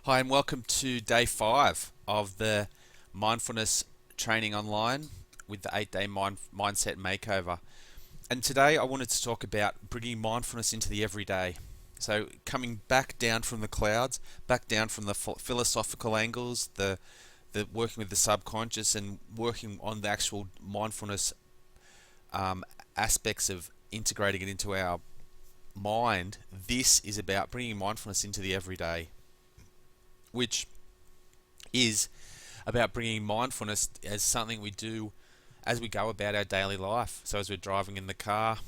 Hi, and welcome to day 5 of the mindfulness training online with the 8 day mindset makeover. And today I wanted to talk about bringing mindfulness into the everyday. So, coming back down from the clouds, back down from the philosophical angles, the working with the subconscious, and working on the actual mindfulness aspects of integrating it into our mind. This is about bringing mindfulness into the everyday, which is about bringing mindfulness as something we do as we go about our daily life. So, as we're driving in the car,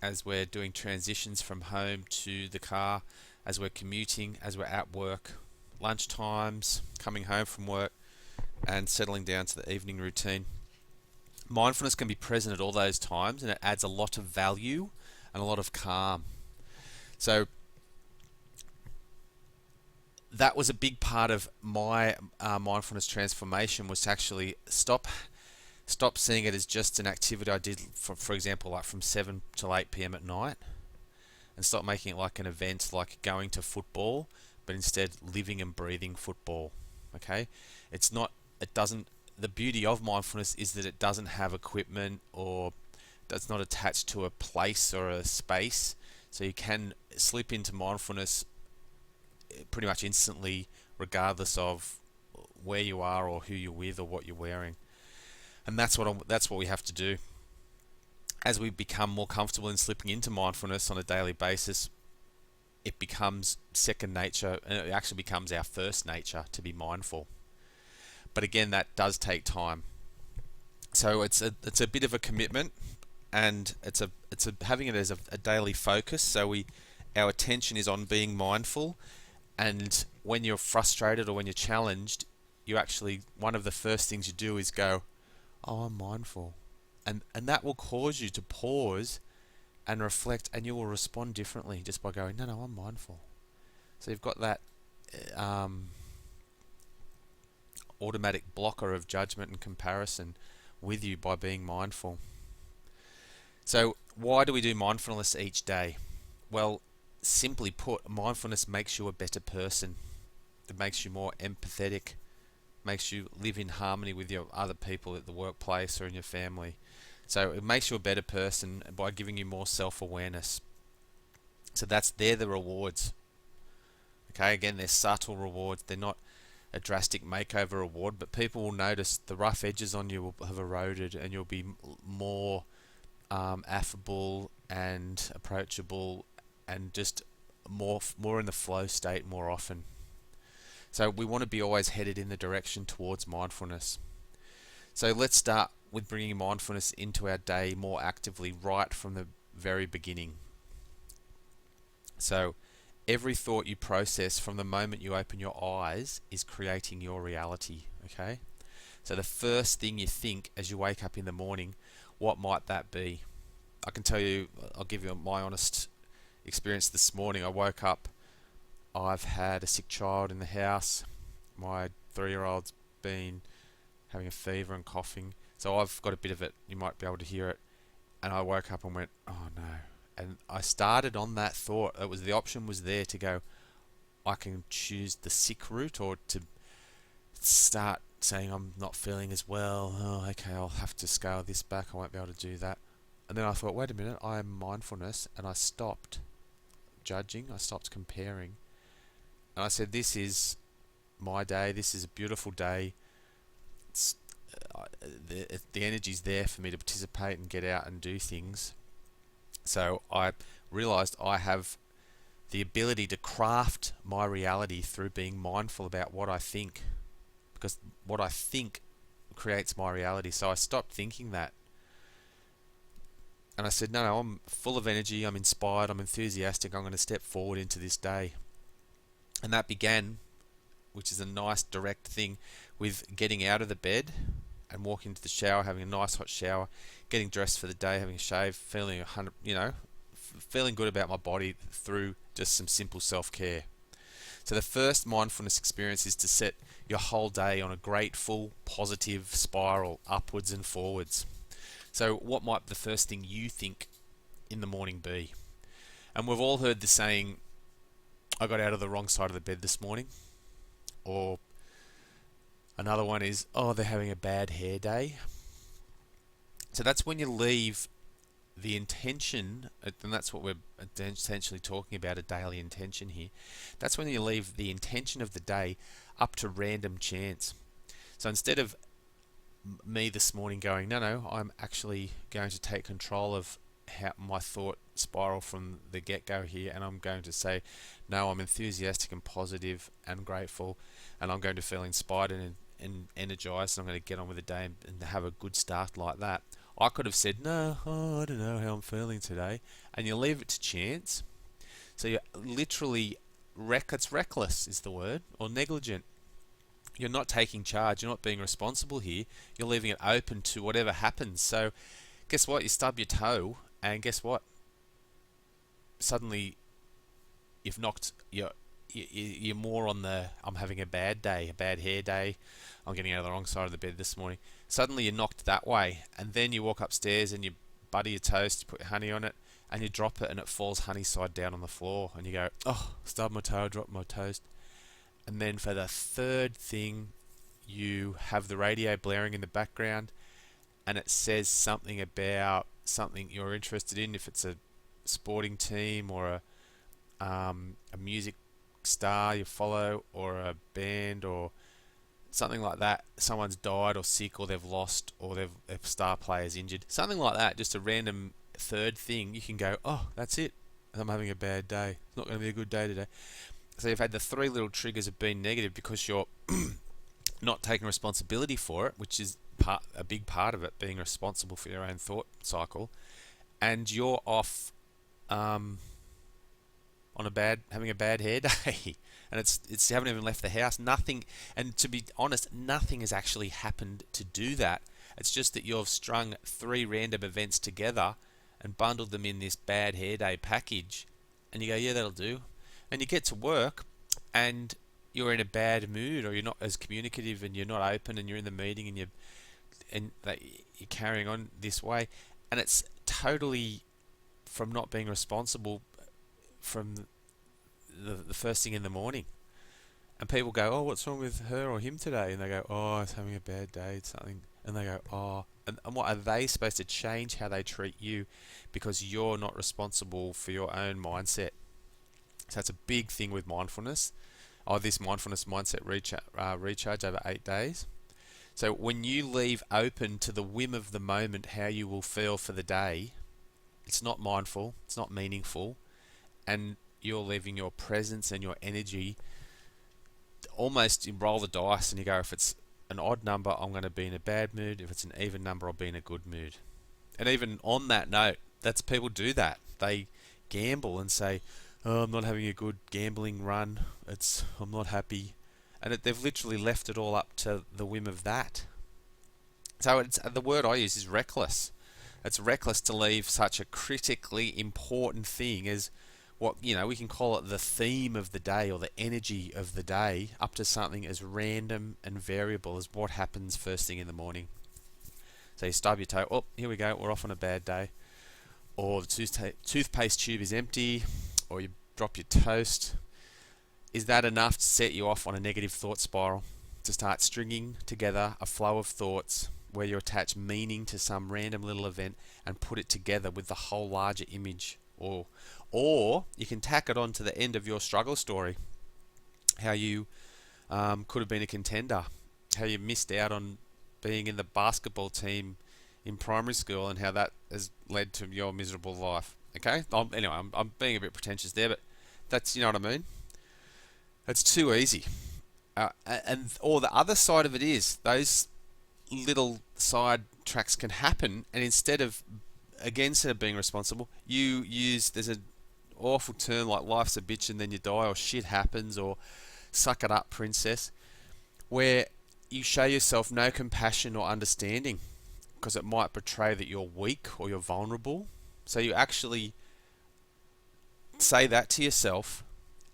as we're doing transitions from home to the car, as we're commuting, as we're at work, lunch times, coming home from work, and settling down to the evening routine. Mindfulness can be present at all those times, and it adds a lot of value and a lot of calm. So, that was a big part of my mindfulness transformation, was to actually stop seeing it as just an activity I did, for example, like from 7 till 8 p.m. at night, and stop making it like an event, like going to football, but instead living and breathing football. Okay, it's not. It doesn't. The beauty of mindfulness is that it doesn't have equipment, or that's not attached to a place or a space. So you can slip into mindfulness pretty much instantly, regardless of where you are or who you're with or what you're wearing. And that's what we have to do. As we become more comfortable in slipping into mindfulness on a daily basis, it becomes second nature, and it actually becomes our first nature to be mindful. But again, that does take time. So it's a bit of a commitment, and it's having it as a daily focus. So our attention is on being mindful, and when you're frustrated or when you're challenged, you actually, one of the first things you do is go, "Oh, I'm mindful," and that will cause you to pause and reflect, and you will respond differently just by going, "No, no, I'm mindful." So you've got that um, automatic blocker of judgment and comparison with you by being mindful. So why do we do mindfulness each day? Well, simply put, mindfulness makes you a better person. It makes you more empathetic, makes you live in harmony with your other people at the workplace or in your family. So it makes you a better person by giving you more self-awareness. So they're the rewards. Okay, again, they're subtle rewards. They're not a drastic makeover reward, but people will notice the rough edges on you will have eroded, and you'll be more affable and approachable, and just more in the flow state more often. So we want to be always headed in the direction towards mindfulness. So let's start with bringing mindfulness into our day more actively right from the very beginning. So every thought you process from the moment you open your eyes is creating your reality. Okay, so the first thing you think as you wake up in the morning, what might that be? I can tell you, I'll give you my honest experience this morning. I woke up, I've had a sick child in the house. My 3-year-old's been having a fever and coughing, so I've got a bit of it. You might be able to hear it. And I woke up and went, "Oh no!" And I started on that thought. The option was there to go, I can choose the sick route, or to start saying, "I'm not feeling as well. Oh, okay, I'll have to scale this back. I won't be able to do that." And then I thought, wait a minute, I am mindfulness, and I stopped judging. I stopped comparing, and I said, "This is my day. This is a beautiful day. It's, the energy's there for me to participate and get out and do things." So I realized I have the ability to craft my reality through being mindful about what I think, because what I think creates my reality. So I stopped thinking that, and I said, no, I'm full of energy, I'm inspired, I'm enthusiastic, I'm going to step forward into this day. And that began, which is a nice direct thing, with getting out of the bed and walking into the shower, having a nice hot shower, getting dressed for the day, having a shave, feeling feeling good about my body through just some simple self-care. So the first mindfulness experience is to set your whole day on a grateful, positive spiral upwards and forwards. So what might the first thing you think in the morning be? And we've all heard the saying, "I got out of the wrong side of the bed this morning." Or another one is, oh, they're having a bad hair day. So that's when you leave the intention, and that's what we're essentially talking about, a daily intention here. That's when you leave the intention of the day up to random chance. So instead of me this morning going, no, I'm actually going to take control of how my thought spiral from the get-go here, and I'm going to say, no, I'm enthusiastic and positive and grateful, and I'm going to feel inspired and energized, and I'm going to get on with the day and have a good start like that. I could have said, no, I don't know how I'm feeling today, and you leave it to chance. So you're literally it's reckless is the word, or negligent. You're not taking charge. You're not being responsible here. You're leaving it open to whatever happens. So guess what? You stub your toe, and guess what? Suddenly you've knocked. You're more on the I'm having a bad day, a bad hair day. I'm getting out of the wrong side of the bed this morning. Suddenly you're knocked that way, and then you walk upstairs and you butter your toast, you put honey on it, and you drop it, and it falls honey side down on the floor, and you go, oh, stub my toe, drop my toast. And then for the third thing, you have the radio blaring in the background, and it says something about something you're interested in, if it's a sporting team or a music star you follow, or a band, or something like that. Someone's died or sick, or they've lost, or their star player's injured. Something like that, just a random third thing. You can go, oh, that's it. I'm having a bad day. It's not going to be a good day today. So you've had the three little triggers of being negative because you're not taking responsibility for it, which is a big part of it, being responsible for your own thought cycle, and you're off on having a bad hair day, and it's you haven't even left the house. Nothing, and to be honest, nothing has actually happened to do that. It's just that you've strung three random events together and bundled them in this bad hair day package, and you go, yeah, that'll do. And you get to work and you're in a bad mood, or you're not as communicative, and you're not open, and you're in the meeting and you're carrying on this way, and it's totally from not being responsible from the first thing in the morning. And people go, oh, what's wrong with her or him today? And they go, oh, it's having a bad day, it's something. And they go, oh, and what are they supposed to change how they treat you because you're not responsible for your own mindset? So that's a big thing with mindfulness. This mindfulness mindset recharge over 8 days. So when you leave open to the whim of the moment how you will feel for the day, it's not mindful, it's not meaningful, and you're leaving your presence and your energy almost, you roll the dice and you go, if it's an odd number, I'm going to be in a bad mood. If it's an even number, I'll be in a good mood. And even on that note, people do that. They gamble and say, oh, I'm not having a good gambling run. I'm not happy. And they've literally left it all up to the whim of that. So the word I use is reckless. It's reckless to leave such a critically important thing as what, we can call it the theme of the day or the energy of the day, up to something as random and variable as what happens first thing in the morning. So you stub your toe. Oh, here we go. We're off on a bad day. Or the toothpaste tube is empty, or you drop your toast. Is that enough to set you off on a negative thought spiral? To start stringing together a flow of thoughts where you attach meaning to some random little event and put it together with the whole larger image. Or you can tack it on to the end of your struggle story. How you could have been a contender. How you missed out on being in the basketball team in primary school, and how that has led to your miserable life. Okay? Anyway, I'm being a bit pretentious there, but that's, you know what I mean? It's too easy. Or the other side of it is, those little side tracks can happen, and instead of being responsible, there's an awful term like life's a bitch and then you die, or shit happens, or suck it up, princess, where you show yourself no compassion or understanding because it might betray that you're weak or you're vulnerable. So you actually say that to yourself,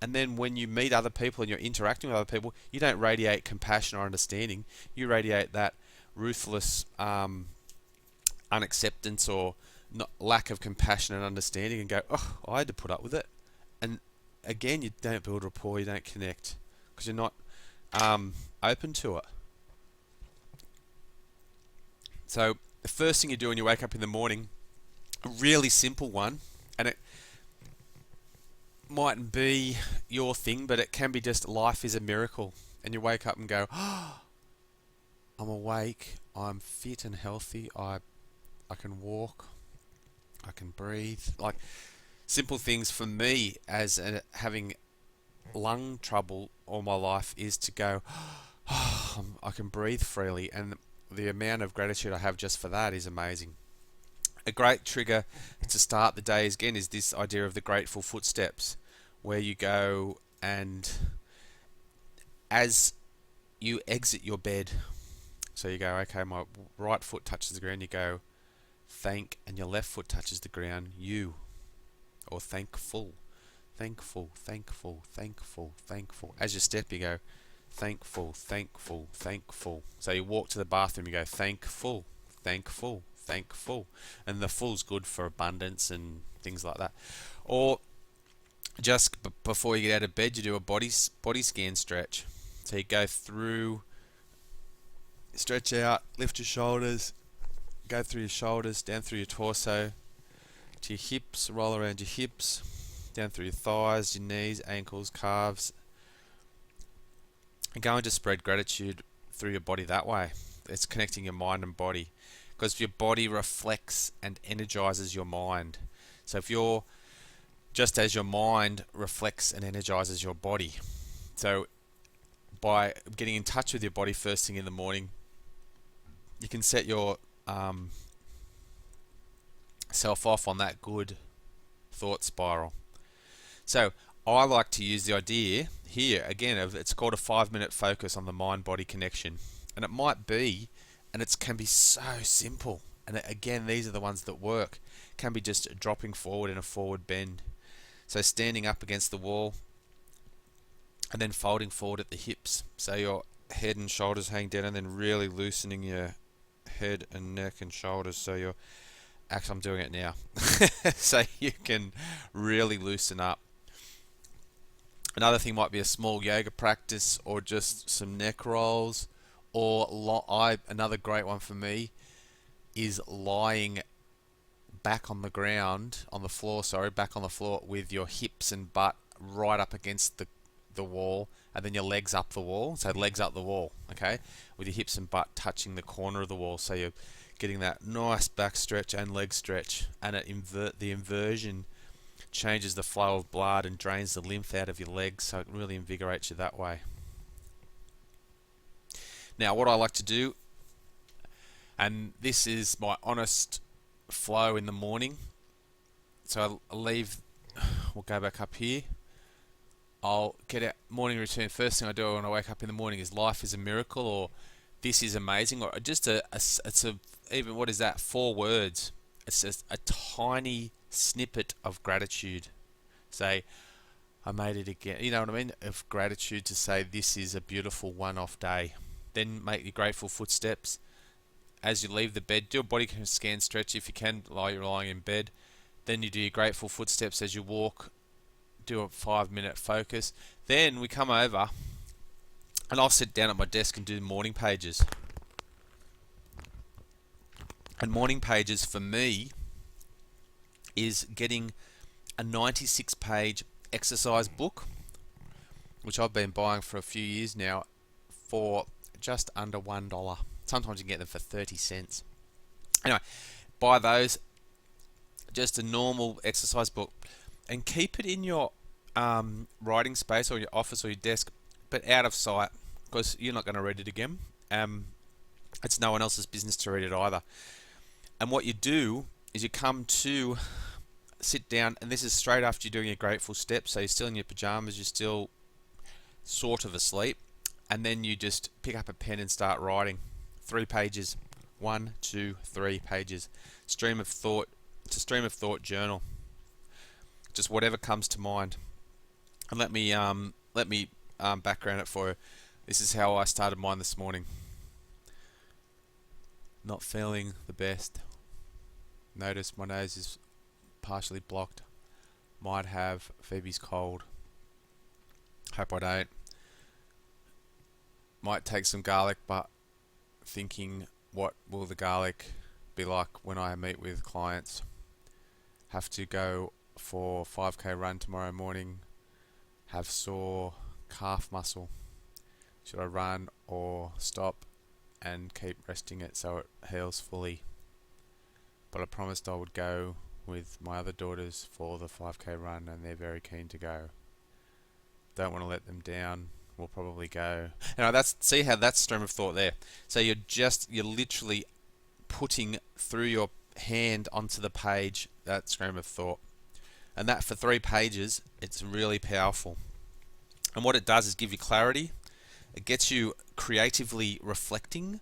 and then when you meet other people and you're interacting with other people, you don't radiate compassion or understanding. You radiate that ruthless unacceptance or lack of compassion and understanding, and go, oh, I had to put up with it. And again, you don't build rapport, you don't connect, because you're not open to it. So the first thing you do when you wake up in the morning, a really simple one, and it mightn't be your thing, but it can be just life is a miracle. And you wake up and go, oh, I'm awake, I'm fit and healthy, I can walk, I can breathe. Like simple things for me as having lung trouble all my life is to go, oh, I can breathe freely, and the amount of gratitude I have just for that is amazing. A great trigger to start the day again is this idea of the grateful footsteps, where you go and as you exit your bed, so you go, okay, my right foot touches the ground, you go, thank, and your left foot touches the ground, you, or thankful, thankful, thankful, thankful, thankful. As you step, you go, thankful, thankful, thankful. So you walk to the bathroom, you go, thankful, thankful, thankful. And the full's good for abundance and things like that. Or just before you get out of bed, you do a body scan stretch. So you go through, stretch out, lift your shoulders, go through your shoulders, down through your torso, to your hips, roll around your hips, down through your thighs, your knees, ankles, calves. And go and just spread gratitude through your body that way. It's connecting your mind and body, because your body reflects and energizes your mind. So if you're, just as your mind reflects and energizes your body. So by getting in touch with your body first thing in the morning, you can set your self off on that good thought spiral. So I like to use the idea here again of, it's called a 5-minute focus on the mind-body connection, and it might be, and it can be so simple, and again these are the ones that work, can be just dropping forward in a forward bend. So standing up against the wall and then folding forward at the hips, so your head and shoulders hang down, and then really loosening your head and neck and shoulders, so you're actually, I'm doing it now so you can really loosen up. Another thing might be a small yoga practice, or just some neck rolls, or another great one for me is lying back on the ground, on the floor, back on the floor with your hips and butt right up against the wall, and then your legs up the wall. So legs up the wall, okay, with your hips and butt touching the corner of the wall, so you're getting that nice back stretch and leg stretch, and the inversion changes the flow of blood and drains the lymph out of your legs, so it really invigorates you that way. Now what I like to do, and this is my honest flow in the morning, so I'll leave, we'll go back up here, I'll get a morning routine. First thing I do when I wake up in the morning is life is a miracle, or this is amazing, or just even, what is that, 4 words. It's just a tiny snippet of gratitude. Say, I made it again, you know what I mean, of gratitude, to say this is a beautiful one-off day. Then make your grateful footsteps. As you leave the bed, do a body scan stretch if you can while you're lying in bed. Then you do your grateful footsteps as you walk, do a 5-minute focus. Then we come over and I'll sit down at my desk and do morning pages. And morning pages for me is getting a 96-page exercise book, which I've been buying for a few years now, for just under $1. Sometimes you can get them for 30 cents. Anyway, buy those, just a normal exercise book, and keep it in your writing space or your office or your desk, but out of sight, because you're not going to read it again. It's no one else's business to read it either. And what you do is you come to sit down, and this is straight after you're doing your grateful steps, so you're still in your pajamas, you're still sort of asleep, and then you just pick up a pen and start writing 3 pages, 1, 2, 3 pages. Stream of thought. It's a stream of thought journal, just whatever comes to mind. And let me background it for you. This is how I started mine this morning. Not feeling the best. Notice my nose is partially blocked. Might have Phoebe's cold. Hope I don't. Might take some garlic, but thinking, what will the garlic be like when I meet with clients? Have to go for 5k run tomorrow morning, have sore calf muscle. Should I run or stop and keep resting it so it heals fully? But I promised I would go with my other daughters for the 5k run, and they're very keen to go. Don't want to let them down. We'll probably go. See how that's stream of thought there. So you're literally putting through your hand onto the page that stream of thought, and that for 3 pages, it's really powerful. And what it does is give you clarity. It gets you creatively reflecting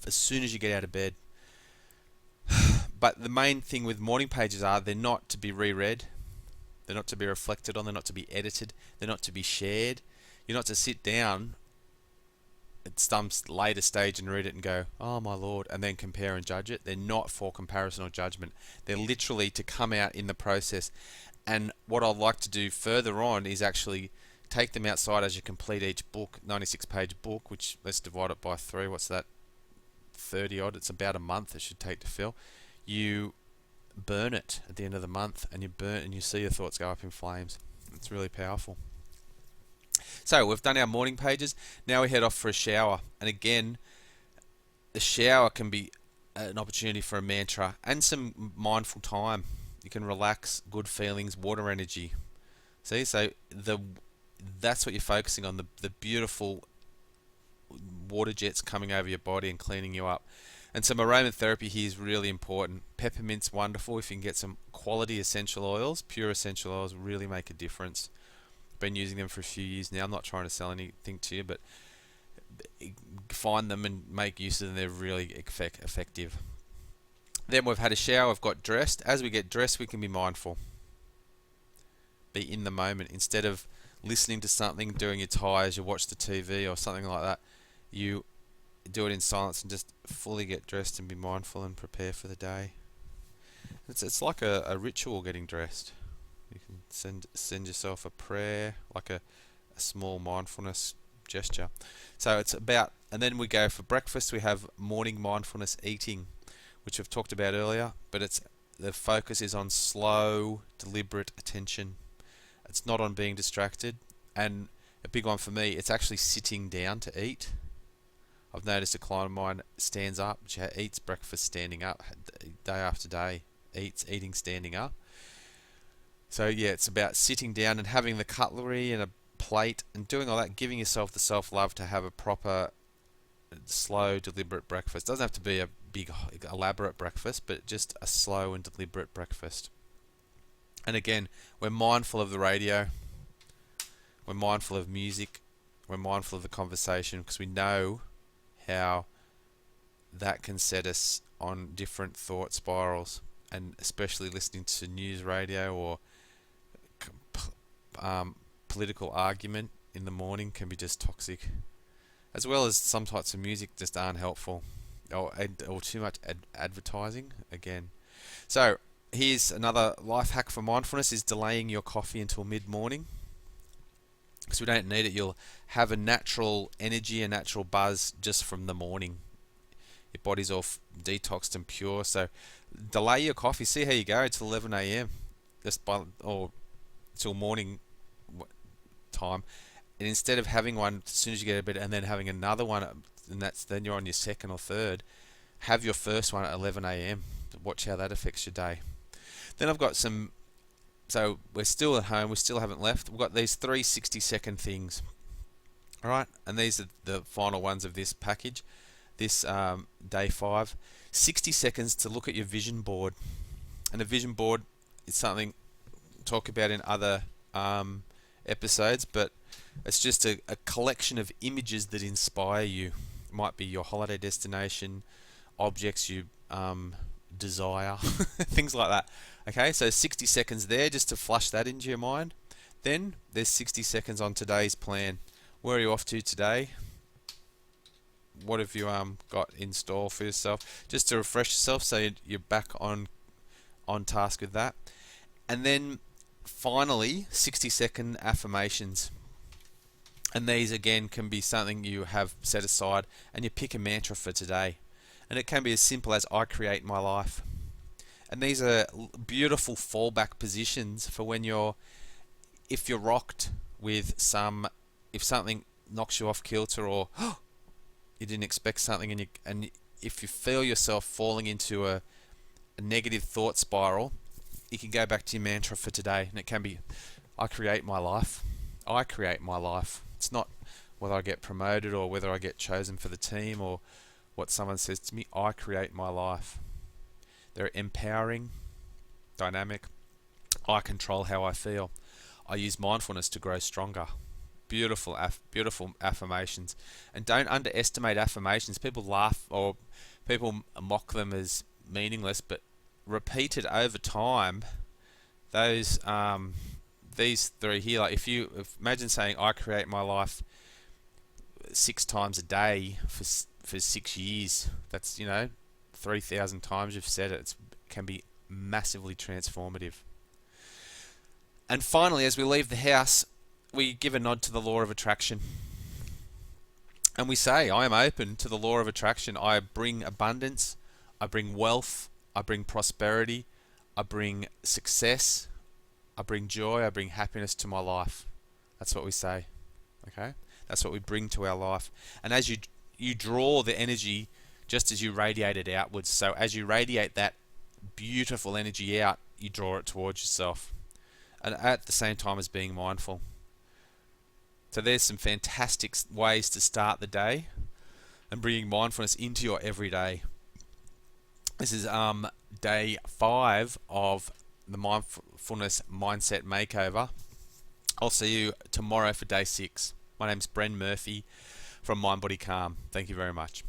as soon as you get out of bed. But the main thing with morning pages are they're not to be reread, they're not to be reflected on, they're not to be edited, they're not to be shared. You're not to sit down at some later stage and read it and go, oh my lord, and then compare and judge it. They're not for comparison or judgment. They're literally to come out in the process. And what I'd like to do further on is actually take them outside as you complete each book, 96-page book, which let's divide it by 3. What's that? 30 odd. It's about a month it should take to fill. You burn it at the end of the month, and you see your thoughts go up in flames. It's really powerful. So we've done our morning pages. Now we head off for a shower. And again, the shower can be an opportunity for a mantra and some mindful time. You can relax, good feelings, water energy. See, so that's what you're focusing on, the beautiful water jets coming over your body and cleaning you up. And some aromatherapy here is really important. Peppermint's wonderful. If you can get some quality essential oils, pure essential oils really make a difference. Been using them for a few years now. I'm not trying to sell anything to you, but find them and make use of them. They're really effective. Then we've had a shower, we've got dressed. As we get dressed, we can be mindful. Be in the moment. Instead of listening to something, doing your tie as you watch the TV or something like that, you do it in silence and just fully get dressed and be mindful and prepare for the day. It's like a ritual getting dressed. You can send yourself a prayer, like a small mindfulness gesture. So it's about, and then we go for breakfast. We have morning mindfulness eating, which we've talked about earlier, but the focus is on slow, deliberate attention. It's not on being distracted. And a big one for me, it's actually sitting down to eat. I've noticed a client of mine stands up, she eats breakfast standing up, day after day, eating standing up. So yeah, it's about sitting down and having the cutlery and a plate and doing all that, giving yourself the self-love to have a proper, slow, deliberate breakfast. Doesn't have to be a big, elaborate breakfast, but just a slow and deliberate breakfast. And again, we're mindful of the radio, we're mindful of music, we're mindful of the conversation, because we know how that can set us on different thought spirals, and especially listening to news radio or political argument in the morning can be just toxic, as well as some types of music just aren't helpful, or too much advertising again. So here's another life hack for mindfulness, is delaying your coffee until mid-morning, because we don't need it. You'll have a natural energy, a natural buzz just from the morning. Your body's all detoxed and pure, so delay your coffee. See how you go till 11 a.m. or till morning time, and instead of having one as soon as you get out of bed and then having another one, and then you're on your second or third, have your first one at 11 a.m. Watch how that affects your day. Then I've got some, so we're still at home, we still haven't left. We've got these 3 60-second things, all right, and these are the final ones of this package, this day 5. 60 seconds to look at your vision board. And a vision board is something we'll talk about in other episodes, but it's just a collection of images that inspire you. It might be your holiday destination, objects you desire, things like that. Okay, so 60 seconds there just to flush that into your mind. Then there's 60 seconds on today's plan. Where are you off to today? What have you got in store for yourself? Just to refresh yourself so you're back on task with that. And then finally, 60-second affirmations. And these again can be something you have set aside, and you pick a mantra for today. And it can be as simple as I create my life. And these are beautiful fallback positions for when if you're rocked with if something knocks you off kilter, or you didn't expect something, and if you feel yourself falling into a negative thought spiral, you can go back to your mantra for today, and it can be, I create my life. I create my life. It's not whether I get promoted or whether I get chosen for the team or what someone says to me. I create my life. They're empowering, dynamic. I control how I feel. I use mindfulness to grow stronger. Beautiful affirmations. And don't underestimate affirmations. People laugh or people mock them as meaningless, but repeated over time, these three here, like if imagine saying I create my life 6 times a day for 6 years, that's 3,000 times you've said it. It can be massively transformative. And finally, as we leave the house, we give a nod to the law of attraction. And we say, I am open to the law of attraction. I bring abundance, I bring wealth, I bring prosperity, I bring success, I bring joy, I bring happiness to my life. That's what we say. Okay? That's what we bring to our life. And as you draw the energy just as you radiate it outwards. So as you radiate that beautiful energy out, you draw it towards yourself. And at the same time as being mindful. So there's some fantastic ways to start the day and bringing mindfulness into your everyday. This is day 5 of the Mindfulness Mindset Makeover. I'll see you tomorrow for day 6. My name's Bren Murphy from Mind Body Calm. Thank you very much.